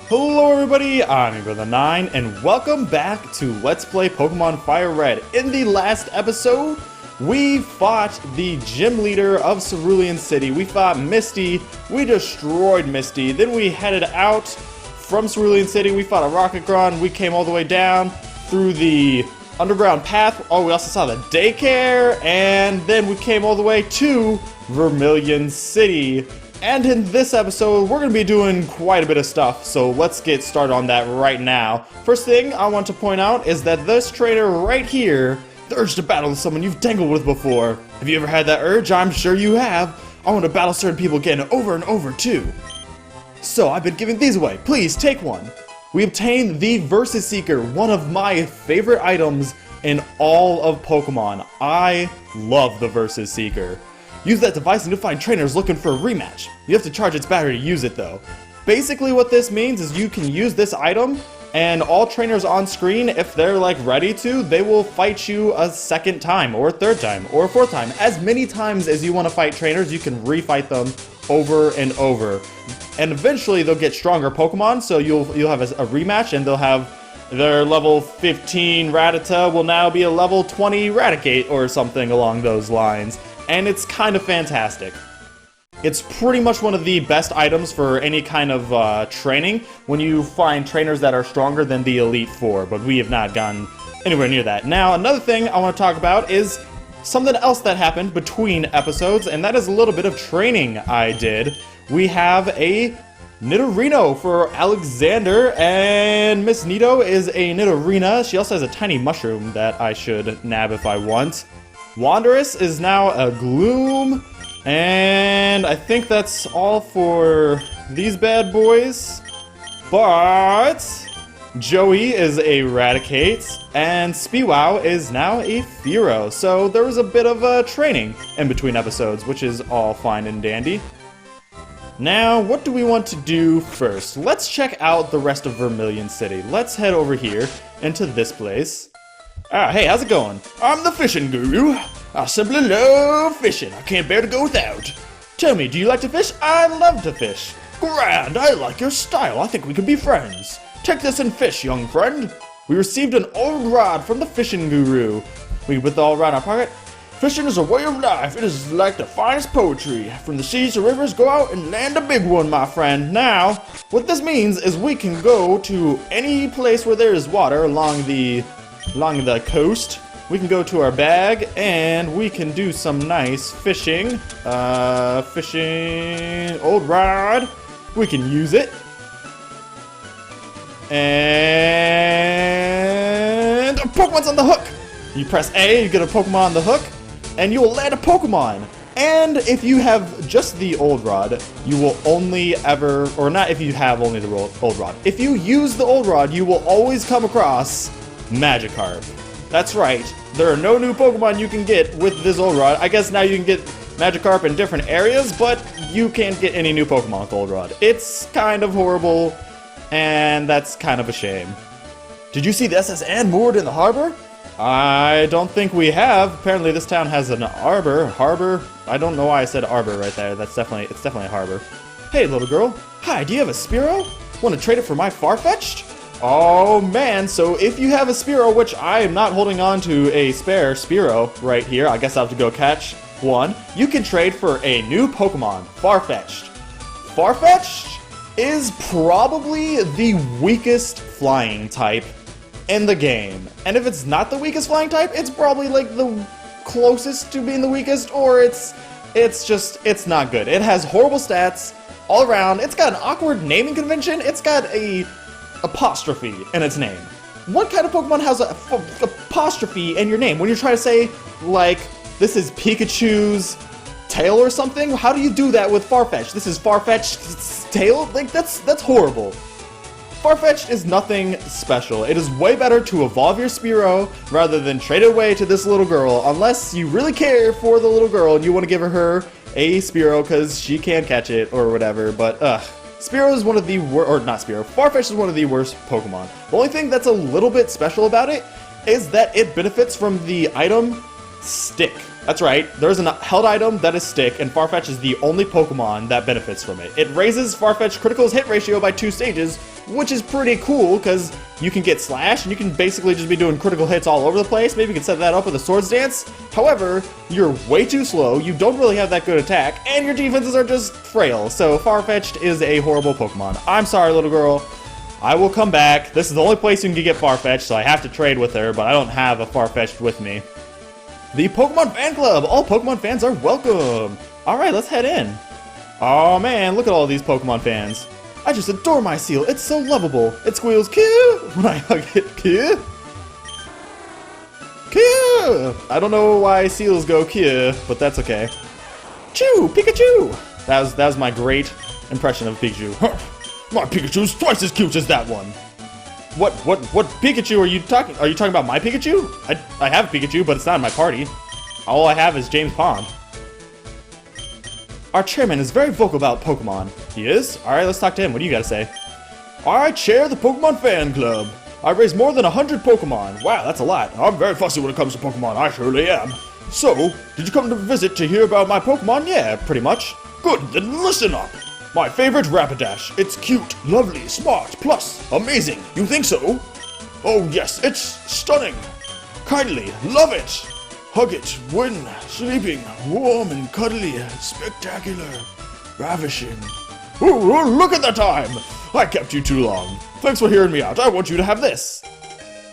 Hello everybody, I'm your brother 9, and welcome back to Let's Play Pokemon Fire Red. In the last episode, we fought the gym leader of Cerulean City. We fought Misty, we destroyed Misty, then we headed out from Cerulean City, we fought a Rocketgron, we came all the way down through the underground path. Oh, we also saw the daycare, and then we came all the way to Vermilion City. And in this episode, we're going to be doing quite a bit of stuff, so let's get started on that right now. First thing I want to point out is that this trainer right here, the urge to battle with someone you've tangled with before. Have you ever had that urge? I'm sure you have. I want to battle certain people again over and over too. So I've been giving these away. Please take one. We obtained the Versus Seeker, one of my favorite items in all of Pokemon. I love the Versus Seeker. Use that device and you'll find trainers looking for a rematch. You have to charge its battery to use it though. Basically what this means is you can use this item and all trainers on screen, if they're like ready to, they will fight you a second time or a third time or a fourth time. As many times as you want to fight trainers, you can refight them over and over. And eventually they'll get stronger Pokemon, so you'll have a rematch and they'll have their level 15 Rattata will now be a level 20 Raticate or something along those lines. And it's kind of fantastic. It's pretty much one of the best items for any kind of training when you find trainers that are stronger than the Elite Four, but we have not gotten anywhere near that. Now, another thing I want to talk about is something else that happened between episodes, and that is a little bit of training I did. We have a Nidorino for Alexander, and Miss Nido is a Nidorina. She also has a tiny mushroom that I should nab if I want. Wanderous is now a Gloom, and I think that's all for these bad boys. But Joey is a Raticate, and Spewow is now a Fearow. So there was a bit of training in between episodes, which is all fine and dandy. Now, what do we want to do first? Let's check out the rest of Vermilion City. Let's head over here into this place. Hey, how's it going? I'm the fishing guru. I simply love fishing. I can't bear to go without. Tell me, do you like to fish? I love to fish. Grand, I like your style. I think we could be friends. Take this and fish, young friend. We received an old rod from the fishing guru. We put the old rod in our pocket. Fishing is a way of life. It is like the finest poetry. From the seas to rivers, go out and land a big one, my friend. Now, what this means is we can go to any place where there is water along the coast. We can go to our bag and we can do some nice fishing. Fishing old rod. We can use it. And a Pokemon's on the hook. You press A, you get a Pokemon on the hook, and you will land a Pokemon. And if you have just the old rod, you will only ever, or not if you have only the old rod. If you use the old rod, you will always come across Magikarp. That's right, there are no new Pokemon you can get with this old rod. I guess now you can get Magikarp in different areas, but you can't get any new Pokemon with old rod. It's kind of horrible, and that's kind of a shame. Did you see the SS Anne moored in the harbor? I don't think we have. Apparently this town has an harbor. I don't know why I said arbor right there. It's definitely a harbor. Hey, little girl. Hi, do you have a Spearow? Want to trade it for my Farfetch'd? Oh man, so if you have a Spearow, which I am not holding on to a spare Spearow right here, I guess I'll have to go catch one, you can trade for a new Pokemon, Farfetch'd. Farfetch'd is probably the weakest flying type in the game. And if it's not the weakest flying type, it's probably like the closest to being the weakest, or it's not good. It has horrible stats all around. It's got an awkward naming convention. It's got a apostrophe in its name. What kind of Pokemon has a apostrophe in your name? When you're trying to say, like, this is Pikachu's tail or something? How do you do that with Farfetch'd? This is Farfetch'd's tail? Like, that's horrible. Farfetch'd is nothing special. It is way better to evolve your Spearow rather than trade it away to this little girl, unless you really care for the little girl and you want to give her a Spearow because she can't catch it or whatever, but Spearow is one of the Farfetch'd is one of the worst Pokemon. The only thing that's a little bit special about it is that it benefits from the item Stick. That's right, there's a held item that is Stick, and Farfetch'd is the only Pokemon that benefits from it. It raises Farfetch'd Critical's hit ratio by 2 stages, which is pretty cool because you can get slashed and you can basically just be doing critical hits all over the place. Maybe you can set that up with a Swords Dance. However, you're way too slow, you don't really have that good attack, and your defenses are just frail. So Farfetch'd is a horrible Pokemon. I'm sorry, little girl. I will come back. This is the only place you can get Farfetch'd, so I have to trade with her, but I don't have a Farfetch'd with me. The Pokemon Fan Club! All Pokemon fans are welcome! Alright, let's head in. Oh man, look at all these Pokemon fans. I just adore my seal. It's so lovable. It squeals "Coo" when I hug it. Coo. Coo. I don't know why seals go "Coo," but that's okay. Chew, Pikachu. That was my great impression of Pikachu. My Pikachu's twice as cute as that one. What Pikachu are you talking? Are you talking about my Pikachu? I have a Pikachu, but it's not in my party. All I have is James Pond. Our chairman is very vocal about Pokemon. He is? Alright, let's talk to him. What do you gotta say? I chair the Pokemon Fan Club. I raised more than 100 Pokemon. Wow, that's a lot. I'm very fussy when it comes to Pokemon. I surely am. So, did you come to visit to hear about my Pokemon? Yeah, pretty much. Good, then listen up. My favorite Rapidash. It's cute, lovely, smart, plus amazing. You think so? Oh yes, it's stunning. Kindly, love it. Hug it when sleeping, warm and cuddly, spectacular, ravishing. Ooh, look at the time! I kept you too long. Thanks for hearing me out. I want you to have this.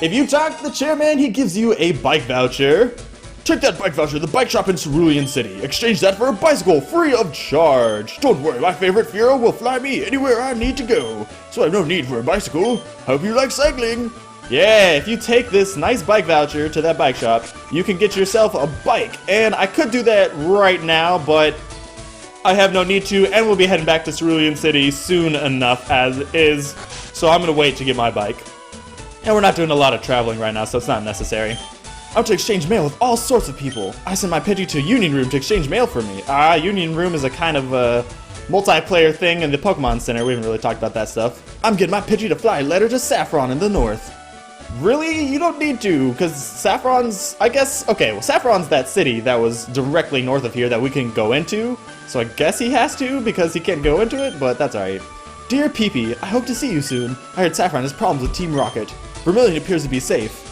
If you talk to the chairman, he gives you a bike voucher. Take that bike voucher to the bike shop in Cerulean City. Exchange that for a bicycle free of charge. Don't worry, my favorite Fearow will fly me anywhere I need to go, so I have no need for a bicycle. Hope you like cycling. Yeah, if you take this nice bike voucher to that bike shop, you can get yourself a bike. And I could do that right now, but I have no need to, and we'll be heading back to Cerulean City soon enough as is. So I'm gonna wait to get my bike. And we're not doing a lot of traveling right now, so it's not necessary. Out to exchange mail with all sorts of people. I sent my Pidgey to Union Room to exchange mail for me. Union Room is a kind of multiplayer thing in the Pokemon Center. We haven't really talked about that stuff. I'm getting my Pidgey to fly a letter to Saffron in the north. Really? You don't need to, because Saffron's, I guess, okay, well, Saffron's that city that was directly north of here that we can go into, so I guess he has to, because he can't go into it, but that's alright. Dear Pee-Pee, I hope to see you soon. I heard Saffron has problems with Team Rocket. Vermilion appears to be safe.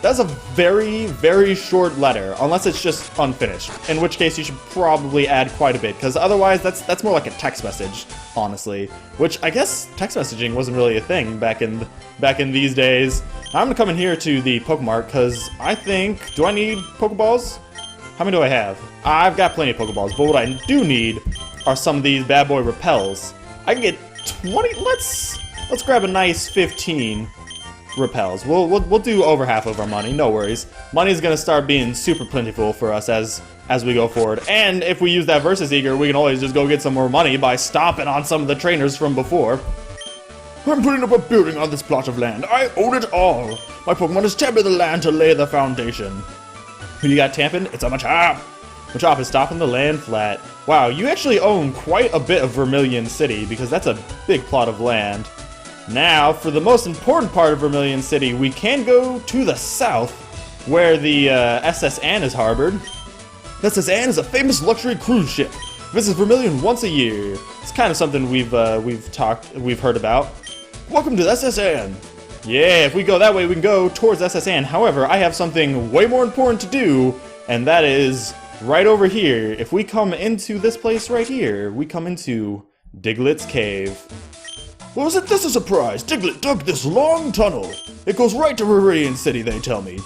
That's a very, very short letter, unless it's just unfinished, in which case you should probably add quite a bit, because otherwise that's more like a text message, honestly. Which, I guess text messaging wasn't really a thing back in these days. I'm gonna come in here to the Pokemart, because I think, do I need Pokeballs? How many do I have? I've got plenty of Pokeballs, but what I do need are some of these bad boy repels. I can get 20, let's grab a nice 15 repels. We'll do over half of our money, no worries. Money's gonna start being super plentiful for us as we go forward. And if we use that Versus Eager, we can always just go get some more money by stomping on some of the trainers from before. I'm putting up a building on this plot of land. I own it all. My Pokemon is tamping the land to lay the foundation. Who you got tamping? It's a Machop. Machop is stopping the land flat. Wow, you actually own quite a bit of Vermilion City, because that's a big plot of land. Now, for the most important part of Vermilion City, we can go to the south, where the SS Anne is harbored. SS Anne is a famous luxury cruise ship. Visits Vermilion once a year. It's kind of something we've heard about. Welcome to SS Anne. Yeah, if we go that way, we can go towards SS Anne. However, I have something way more important to do, and that is right over here. If we come into this place right here, we come into Diglett's Cave. Well, isn't this a surprise? Diglett dug this long tunnel. It goes right to Vermilion City, they tell me.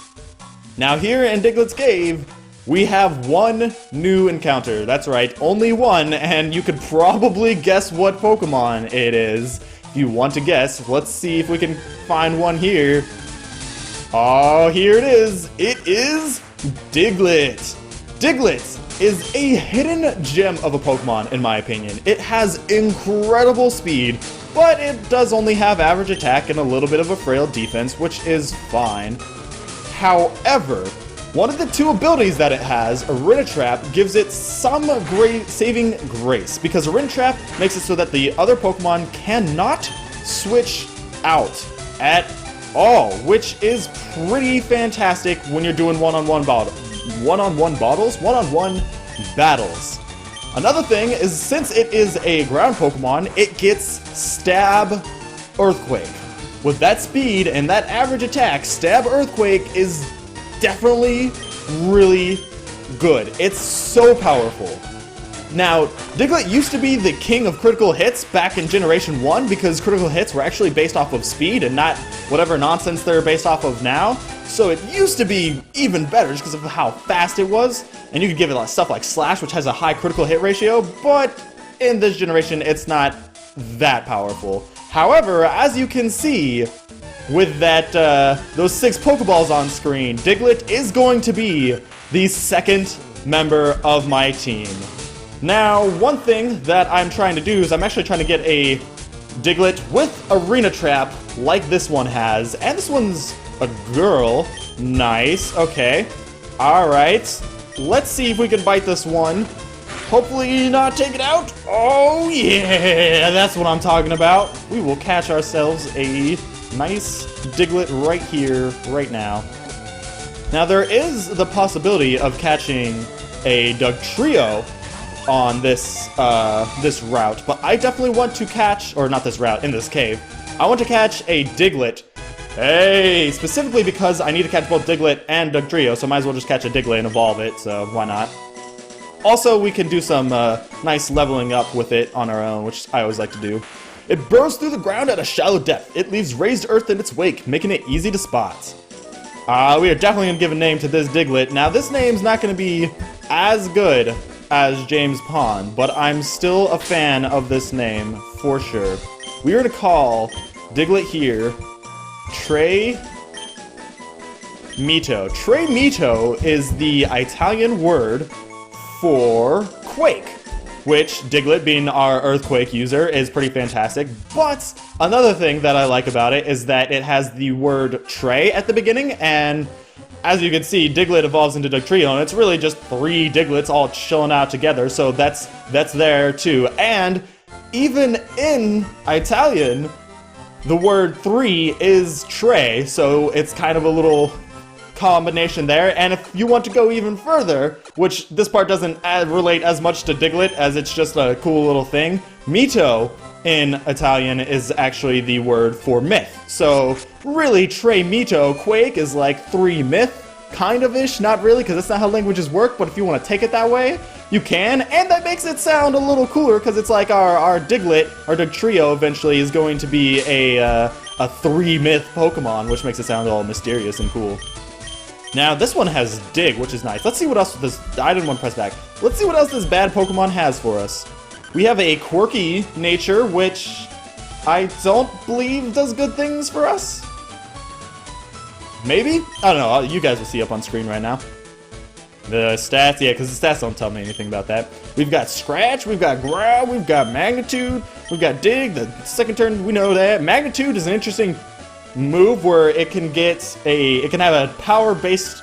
Now here in Diglett's Cave, we have one new encounter. That's right, only one, and you could probably guess what Pokemon it is. If you want to guess, let's see if we can find one here. Oh, here it is. It is Diglett. Diglett is a hidden gem of a Pokemon, in my opinion. It has incredible speed, but it does only have average attack and a little bit of a frail defense, which is fine. However, one of the two abilities that it has, Arena Trap, gives it some great saving grace, because Arena Trap makes it so that the other Pokemon cannot switch out at all, which is pretty fantastic when you're doing one-on-one battles. Another thing is, since it is a ground Pokemon, it gets Stab Earthquake. With that speed and that average attack, Stab Earthquake is definitely really good. It's so powerful. Now, Diglett used to be the king of critical hits back in Generation 1 because critical hits were actually based off of speed and not whatever nonsense they're based off of now. So it used to be even better just because of how fast it was. And you could give it stuff like Slash, which has a high critical hit ratio, but in this generation, it's not that powerful. However, as you can see, with that those 6 Pokeballs on screen, Diglett is going to be the second member of my team. Now, one thing that I'm trying to do is I'm actually trying to get a Diglett with Arena Trap like this one has. And this one's a girl. Nice. Okay. Alright. Let's see if we can bite this one. Hopefully not take it out. Oh, yeah. That's what I'm talking about. We will catch ourselves a nice Diglett right here, right now. Now, there is the possibility of catching a Dugtrio on this this route, but I definitely want to catch, or not this route, in this cave. I want to catch a Diglett. Hey, specifically because I need to catch both Diglett and Dugtrio, so might as well just catch a Diglett and evolve it, so why not? Also, we can do some nice leveling up with it on our own, which I always like to do. It burrows through the ground at a shallow depth. It leaves raised earth in its wake, making it easy to spot. We are definitely going to give a name to this Diglett. Now, this name's not going to be as good as James Pond, but I'm still a fan of this name, for sure. We are going to call Diglett here Tre Mito. Tre Mito is the Italian word for quake, which Diglett, being our earthquake user, is pretty fantastic. But another thing that I like about it is that it has the word Tre at the beginning, and as you can see, Diglett evolves into Dugtrio, and it's really just 3 Digletts all chilling out together, so that's there too. And even in Italian, the word 3 is Tre, so it's kind of a little combination there. And if you want to go even further, which this part doesn't relate as much to Diglett as it's just a cool little thing, Mito in Italian is actually the word for myth. So really, Tre Mito Quake is like 3 myth, kind of-ish, not really, because that's not how languages work, but if you want to take it that way, you can, and that makes it sound a little cooler, because it's like our Diglett, our Dugtrio eventually is going to be a 3 myth Pokemon, which makes it sound all mysterious and cool. Now, this one has Dig, which is nice. Let's see what else this... I didn't want to press back. Let's see what else this bad Pokemon has for us. We have a quirky nature, which I don't believe does good things for us. Maybe? I don't know. You guys will see up on screen right now. The stats, yeah, because the stats don't tell me anything about that. We've got Scratch, we've got Growl, we've got Magnitude, we've got Dig. The second turn, we know that. Magnitude is an interesting move where it can get it can have a power-based,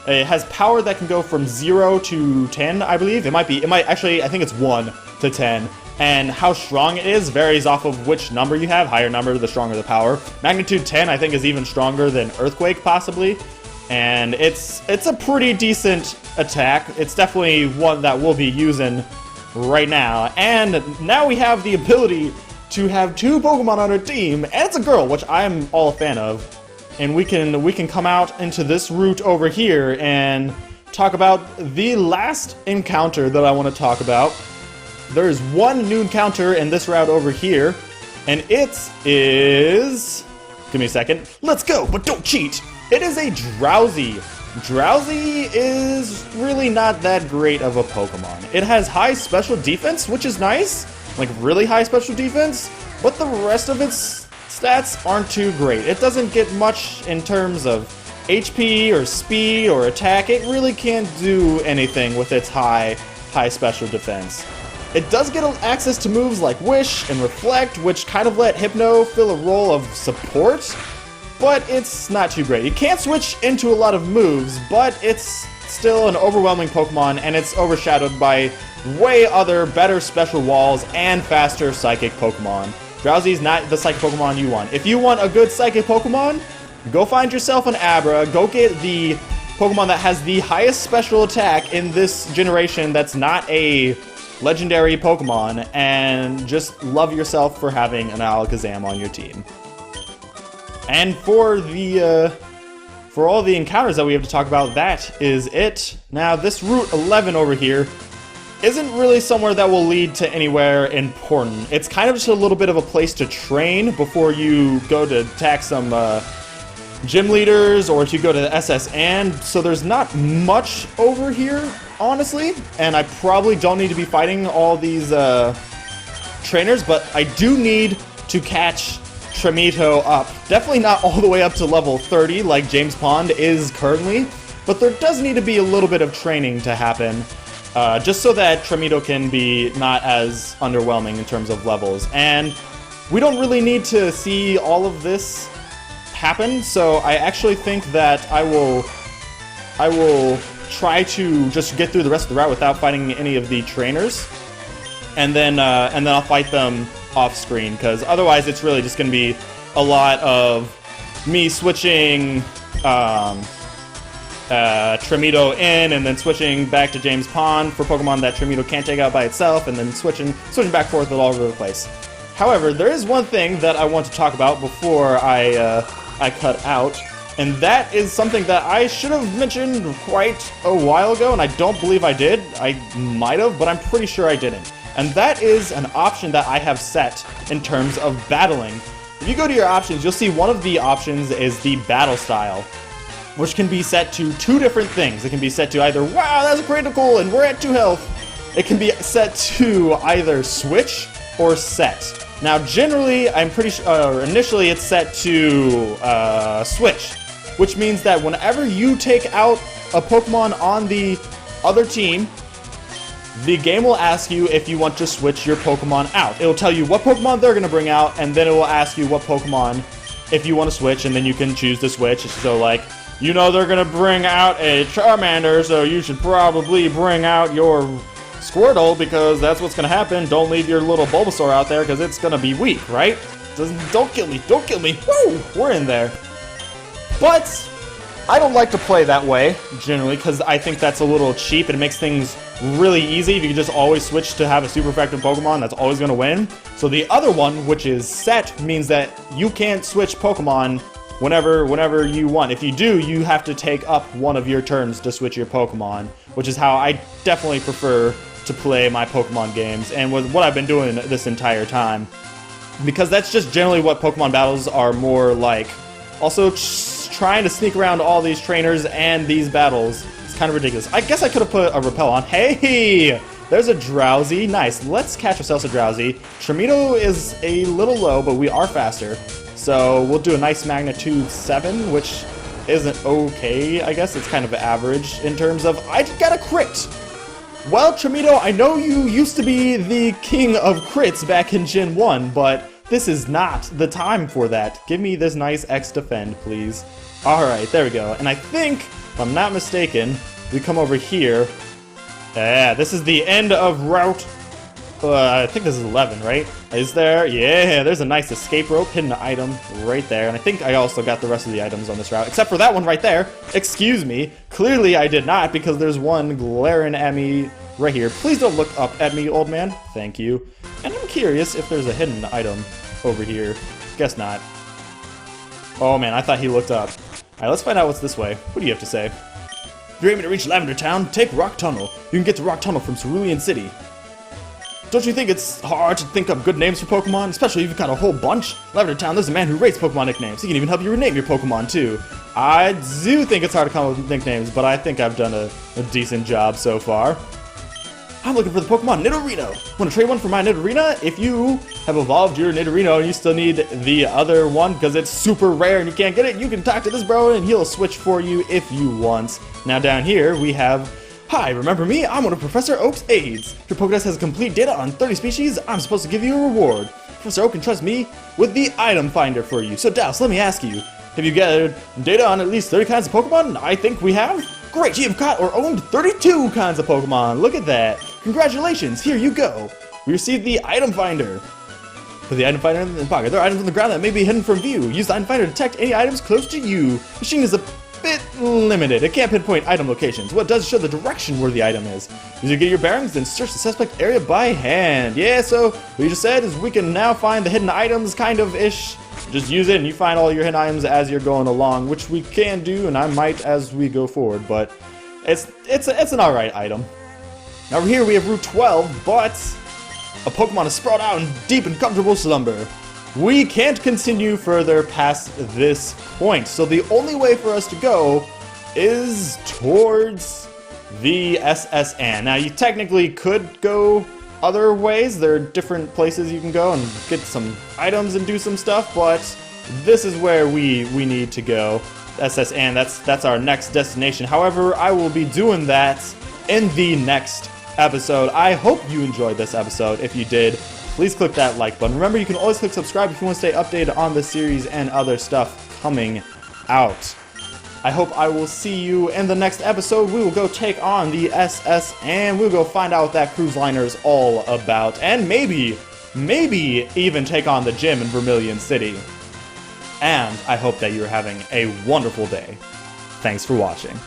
it has power that can go from 0 to 10, I believe. It might actually, I think it's 1 to 10. And how strong it is varies off of which number you have. Higher number, the stronger the power. Magnitude 10, I think, is even stronger than Earthquake, possibly. And it's a pretty decent attack. It's definitely one that we'll be using right now. And now we have the ability to have 2 Pokemon on our team, and it's a girl, which I'm all a fan of. And we can come out into this route over here and talk about the last encounter that I want to talk about. There's one new encounter in this route over here, and it is... Give me a second. Let's go, but don't cheat! It is a Drowsy. Drowsy is really not that great of a Pokemon. It has high special defense, which is nice, like really high special defense, but the rest of its stats aren't too great. It doesn't get much in terms of HP or speed or attack. It really can't do anything with its high special defense. It does get access to moves like Wish and Reflect, which kind of let Hypno fill a role of support, but it's not too great. It can't switch into a lot of moves, but it's still an overwhelming Pokemon, and it's overshadowed by way other better special walls and faster Psychic Pokemon. Drowsy's not the Psychic Pokemon you want. If you want a good Psychic Pokemon, go find yourself an Abra, go get the Pokemon that has the highest special attack in this generation that's not a legendary Pokemon and just love yourself for having an Alakazam on your team. And for all the encounters that we have to talk about, that is it. Now, this Route 11 over here isn't really somewhere that will lead to anywhere important. It's kind of just a little bit of a place to train before you go to attack some gym leaders, or if you go to the SS and so there's not much over here, honestly, and I probably don't need to be fighting all these trainers, but I do need to catch Tremito up. Definitely not all the way up to level 30 like James Pond is currently, but there does need to be a little bit of training to happen, just so that Tremito can be not as underwhelming in terms of levels. And we don't really need to see all of this happen, so I actually think that I will try to just get through the rest of the route without fighting any of the trainers, and then I'll fight them off screen, because otherwise it's really just going to be a lot of me switching Tremito in and then switching back to James Pond for Pokemon that Tremito can't take out by itself, and then switching back and forth all over the place. However, there is one thing that I want to talk about before I cut out, and that is something that I should have mentioned quite a while ago, and I don't believe I did. I might have, but I'm pretty sure I didn't. And that is an option that I have set in terms of battling. If you go to your options, you'll see one of the options is the battle style, which can be set to two different things. It can be set to either, wow, that's critical and we're at 2 health. It can be set to either switch or set. Now, generally, I'm pretty sure, initially it's set to switch, which means that whenever you take out a Pokemon on the other team, the game will ask you if you want to switch your Pokemon out. It'll tell you what Pokemon they're going to bring out, and then it will ask you what Pokemon if you want to switch, and then you can choose to switch. So, like, you know they're going to bring out a Charmander, so you should probably bring out your Squirtle, because that's what's going to happen. Don't leave your little Bulbasaur out there, because it's going to be weak, right? Don't kill me, don't kill me. Woo! We're in there. But I don't like to play that way, generally, because I think that's a little cheap, and it makes things really easy. If you can just always switch to have a super effective Pokemon, that's always going to win. So the other one, which is set, means that you can't switch Pokemon whenever you want. If you do, you have to take up one of your turns to switch your Pokemon, which is how I definitely prefer to play my Pokemon games, and what I've been doing this entire time. Because that's just generally what Pokemon battles are more like. Also, trying to sneak around all these trainers and these battles is kind of ridiculous. I guess I could have put a Repel on. Hey! There's a Drowsy. Nice. Let's catch ourselves a Drowsy. Tremito is a little low, but we are faster. So we'll do a nice magnitude 7, which isn't okay, I guess. It's kind of average in terms of, I got a crit! Well, Tremito, I know you used to be the king of crits back in Gen 1, but this is not the time for that. Give me this nice X defend, please. Alright, there we go. And I think, if I'm not mistaken, we come over here. Yeah, this is the end of route... I think this is 11, right? Is there? Yeah, there's a nice escape rope, hidden item right there. And I think I also got the rest of the items on this route, except for that one right there. Excuse me. Clearly I did not, because there's one glaring at me right here. Please don't look up at me, old man. Thank you. And I'm curious if there's a hidden item over here. Guess not. Oh man, I thought he looked up. Alright, let's find out what's this way. What do you have to say? If you're aiming to reach Lavender Town, take Rock Tunnel. You can get to Rock Tunnel from Cerulean City. Don't you think it's hard to think up good names for Pokemon? Especially if you've got a whole bunch? Lavender Town, there's a man who rates Pokemon nicknames. He can even help you rename your Pokemon, too. I do think it's hard to come up with nicknames, but I think I've done a decent job so far. I'm looking for the Pokemon Nidorino. Want to trade one for my Nidorina? If you have evolved your Nidorino and you still need the other one because it's super rare and you can't get it, you can talk to this bro and he'll switch for you if you want. Now down here we have... Hi, remember me? I'm one of Professor Oak's aides. Your Pokédex has complete data on 30 species. I'm supposed to give you a reward. Professor Oak can trust me with the item finder for you. So Douse, let me ask you, have you gathered data on at least 30 kinds of Pokemon? I think we have. Great, you have caught or owned 32 kinds of Pokemon. Look at that. Congratulations, here you go. We received the item finder. Put the item finder in the pocket. There are items on the ground that may be hidden from view. Use the item finder to detect any items close to you. Machine is a bit limited. It can't pinpoint item locations. What does show the direction where the item is. As you get your bearings, then search the suspect area by hand. Yeah, so what you just said is we can now find the hidden items, kind of-ish. Just use it and you find all your hidden items as you're going along, which we can do, and I might as we go forward, but it's an alright item. Now over here we have Route 12, but a Pokemon is sprawled out in deep and comfortable slumber. We can't continue further past this point, so the only way for us to go is towards the SSN. Now you technically could go other ways. There are different places you can go and get some items and do some stuff, but this is where we need to go. SSN, that's our next destination. However, I will be doing that in the next episode. I hope you enjoyed this episode. If you did, please click that like button. Remember, you can always click subscribe if you want to stay updated on the series and other stuff coming out. I hope I will see you in the next episode. We will go take on the SS and we'll go find out what that cruise liner is all about. And maybe even take on the gym in Vermilion City. And I hope that you're having a wonderful day. Thanks for watching.